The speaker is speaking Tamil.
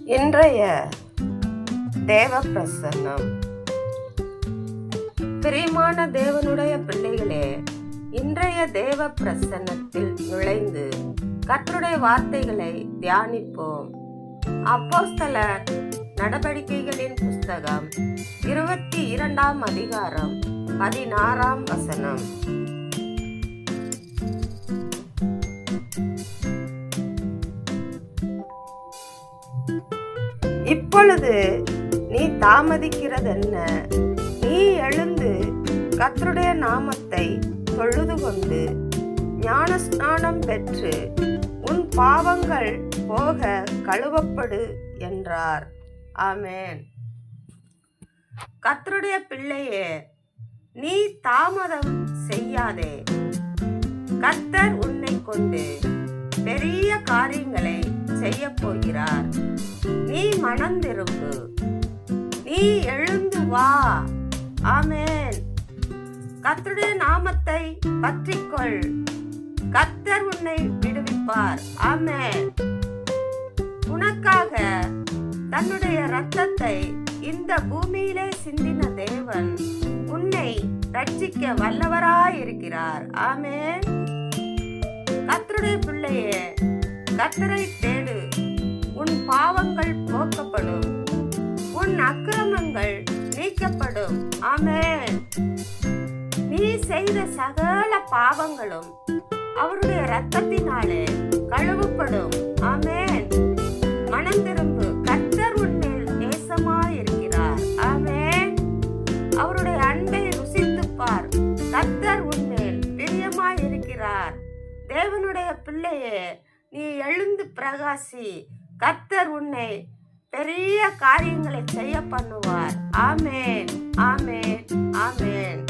இன்றைய தேவ பிரசன்னம். பிரியமான தேவனுடைய பிள்ளைகளே, இன்றைய தேவ பிரசன்னத்தில் நுழைந்து கர்த்தருடைய வார்த்தைகளை தியானிப்போம். அப்போஸ்தலர் நடவடிக்கைகளின் புஸ்தகம் 22ஆம் அதிகாரம் 16ஆம் வசனம். இப்பொழுது நீ தாமதிக்கிறதென்ன? நீ எழுந்து கர்த்தருடைய நாமத்தை தொழுது கொண்டு ஞானஸ்நானம் பெற்று உன் பாவங்கள் போக கழுவப்படு என்றார். ஆமென். கர்த்தருடைய பிள்ளையே, நீ தாமதம் செய்யாதே. கர்த்தர் உன்னை கொண்டு பெரிய காரியங்களை செய்ய போகிறார். நீ மனம் திரும்பு, நீ எழுந்து வா. ஆமென். கர்த்தருடைய நாமத்தை பற்றிக்கொள். கர்த்தர் உன்னை விடுவிப்பார். ஆமென். உனக்காக தன்னுடைய இரத்தத்தை இந்த பூமியிலே சிந்தின தேவன் உன்னை ரட்சிக்க வல்லவராயிருக்கிறார். ஆமென். கர்த்தருடைய பிள்ளையே, கர்த்தரை தேடு. உன் பாவங்கள் போக்கப்படும், உன் அக்கிரமங்கள் நீக்கப்படும். ஆமென். நீ செய்த சகல பாவங்களும் அவருடைய இரத்தத்தினாலே கழுவப்படும். ஆமென். மனம் திரும்பு. கர்த்தர் உன்மேல் நேசமாயிருக்கிறார். ஆமென். அவருடைய அன்பை ருசித்துப் பார். கர்த்தர் உன்மேல் பிரியமாயிருக்கிறார். தேவனுடைய பிள்ளையே, நீ எழுந்து பிரகாசி. கர்த்தர் உன்னை பெரிய காரியங்களை செய்ய பண்ணுவார். ஆமென். ஆமென். ஆமென்.